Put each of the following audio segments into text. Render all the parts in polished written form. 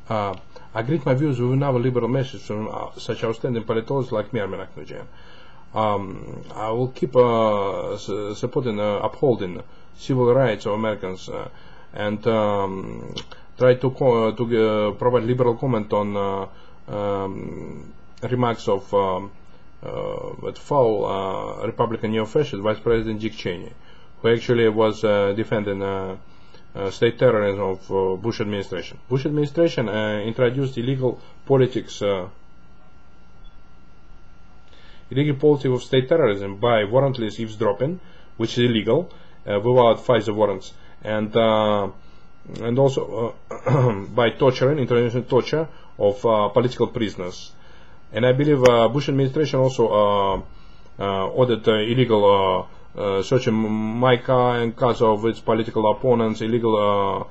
agreed my views with another liberal message from such outstanding politologists like me, Armenak Nouridjanian. I will keep supporting, upholding civil rights of Americans and try to provide liberal comment on remarks of foul Republican neo-fascist Vice President Dick Cheney, who actually was defending state terrorism of Bush administration. Bush administration introduced illegal politics of state terrorism by warrantless eavesdropping, which is illegal without FISA warrants, and also by torturing, introducing torture of political prisoners. And I believe Bush administration also ordered illegal searching my car and cars of its political opponents, illegal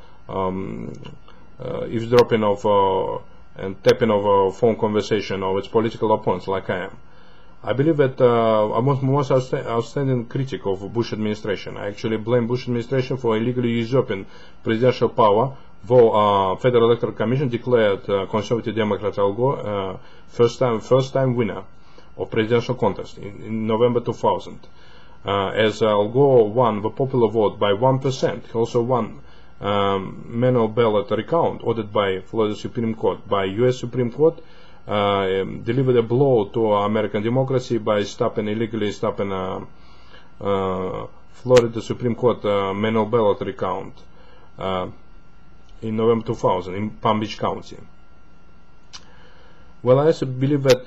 eavesdropping of and tapping of phone conversation of its political opponents, like I am. I believe that I'm most outstanding critic of Bush administration. I actually blame Bush administration for illegally usurping presidential power, though Federal Electoral Commission declared Conservative Democrat Al Gore first time winner of presidential contest in November 2000. As Al Gore won the popular vote by 1%, he also won manual ballot recount ordered by Florida Supreme Court. By U.S. Supreme Court delivered a blow to American democracy by illegally stopping Florida Supreme Court manual ballot recount in November 2000 in Palm Beach County. Well, I also believe that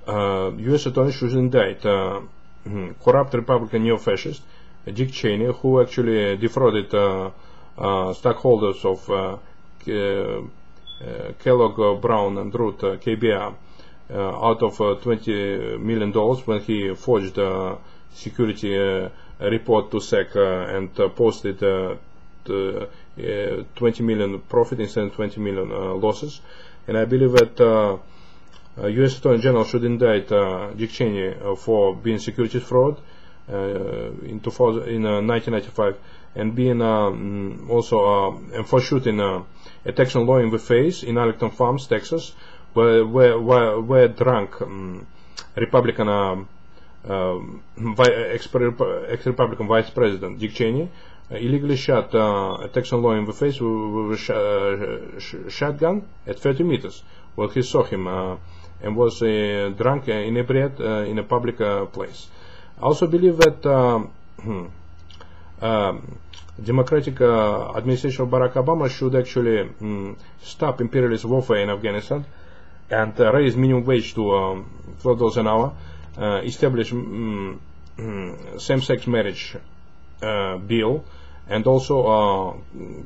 U.S. Attorney should indict corrupt Republican neo-fascist Dick Cheney, who actually defrauded stockholders of Kellogg, Brown and Root, KBR, out of $20 million when he forged a security report to SEC and posted 20 million profit instead of 20 million losses. And I believe that U.S. Attorney General should indict Dick Cheney for being securities fraud in 1995 and being also and for shooting a Texan lawyer in the face in Arlington Farms, Texas, where drunk Republican ex-Republican Vice President Dick Cheney illegally shot a Texan lawyer in the face with a shotgun at 30 meters. Well, he saw him and was drunk, inebriated in a public place. I also believe that Democratic administration of Barack Obama should actually stop imperialist warfare in Afghanistan and raise minimum wage to $12 an hour, establish same-sex marriage bill, and also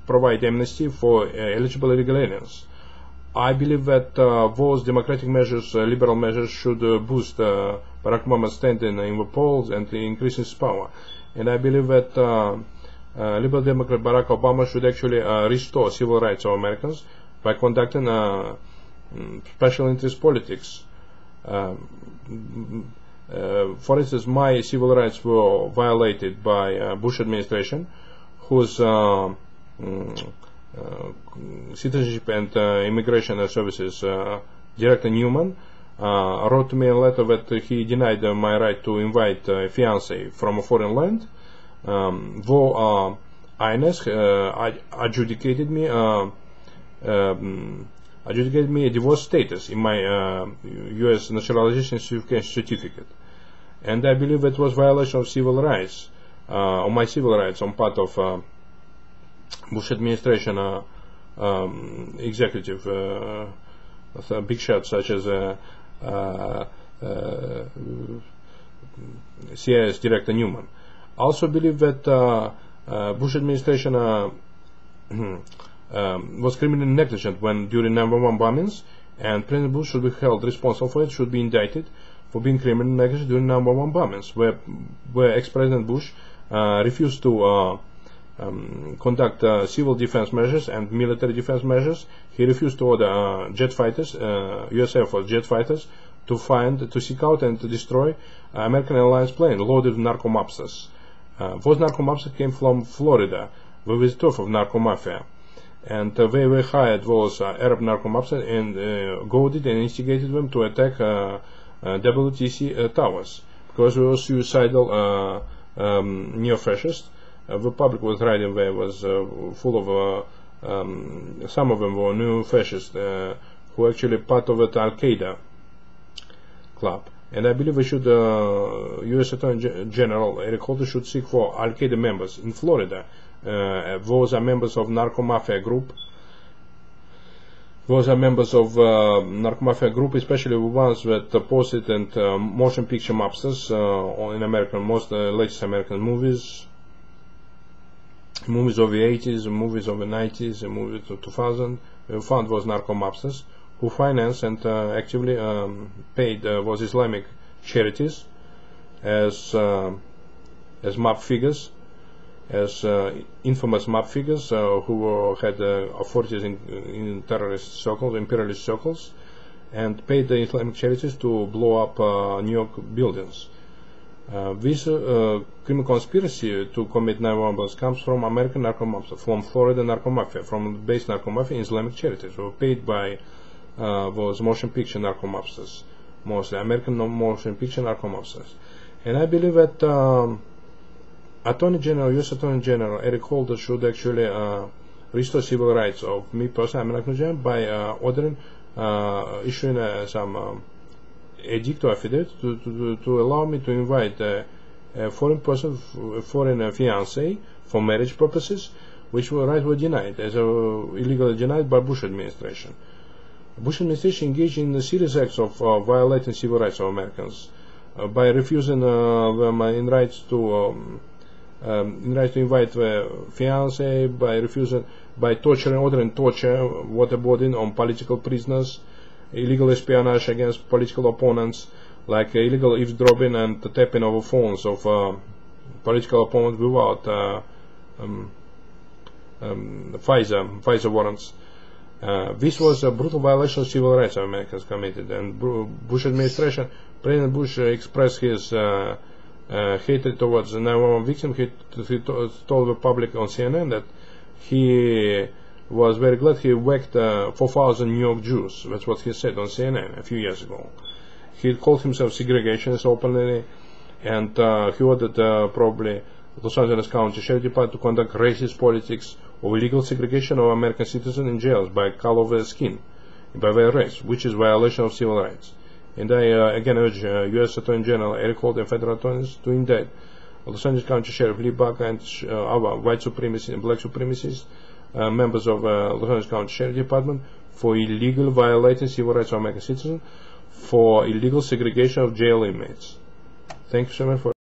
provide amnesty for eligible illegal aliens. I believe that those democratic measures, liberal measures, should boost Barack Obama's standing in the polls and increase his power. And I believe that Liberal Democrat Barack Obama should actually restore civil rights of Americans by conducting special interest politics. For instance, my civil rights were violated by Bush administration, whose Citizenship and Immigration Services Director Newman wrote to me a letter that he denied my right to invite a fiancé from a foreign land, though INS adjudicated me a divorce status in my U.S. naturalization certificate, and I believe it was violation of civil rights, of my civil rights on part of Bush administration executive, big shots such as CIS Director Newman. I also believe that Bush administration was criminally negligent when during 9/11 bombings, and President Bush should be held responsible for it, should be indicted for being criminally negligent during 9/11 bombings, where ex-President Bush refused to conduct civil defense measures and military defense measures. He refused to order jet fighters, U.S. Air Force jet fighters, to seek out and to destroy American Airlines plane loaded with narco-mobsters. Those narco-mobsters came from Florida, where was the turf of narco-mafia. and they were hired was Arab narco mobsters and goaded and instigated them to attack WTC towers because they were suicidal neo-fascists. The public was riding there was full of some of them were neo-fascists who actually part of the Al Qaeda club. And I believe we should, U.S. Attorney General Eric Holder should seek for Al Qaeda members in Florida. Those are members of narco mafia group. Those are members of narco mafia group, especially the ones that posted and motion picture mobsters in American, most latest American movies. Movies of the 80s, movies of the 90s, movies of 2000. We found those narco mobsters who financed and actively paid was Islamic charities as mob figures, as infamous mob figures who had authorities in terrorist circles, imperialist circles, and paid the Islamic charities to blow up New York buildings. This criminal conspiracy to commit 9/11 bombs comes from American narco mafia, from Florida narco mafia, from the base narco mafia, Islamic charities who were paid by those motion picture narco mobsters, mostly American motion picture narco mobsters. And I believe that Attorney General, U.S. Attorney General Eric Holder should actually restore civil rights of me personally, Armenak Nouridjanian, by ordering, issuing some edict or affidavit to allow me to invite a foreign person, a foreign fiancé for marriage purposes, which rights were denied, as illegally denied by Bush administration. Bush administration engaged in a serious acts of violating civil rights of Americans by refusing them in rights to invite the fiancé, by torturing, ordering torture, waterboarding on political prisoners, illegal espionage against political opponents, like illegal eavesdropping and the tapping of phones of political opponents without FISA warrants. This was a brutal violation of civil rights of Americans committed, and Bush administration, President Bush expressed his hatred towards the 9/11 victim. He told the public on CNN that he was very glad he whacked 4,000 New York Jews. That's what he said on CNN a few years ago. He called himself segregationist openly, and he ordered probably Los Angeles County Sheriff Department to conduct racist politics of illegal segregation of American citizens in jails by color of their skin, by their race, which is violation of civil rights. And I again urge U.S. Attorney General Eric Holder and federal attorneys to indict Los Angeles County Sheriff Lee Buck and other white supremacists and black supremacists, members of Los Angeles County Sheriff Department, for illegal violating civil rights of American citizens, for illegal segregation of jail inmates. Thank you so much for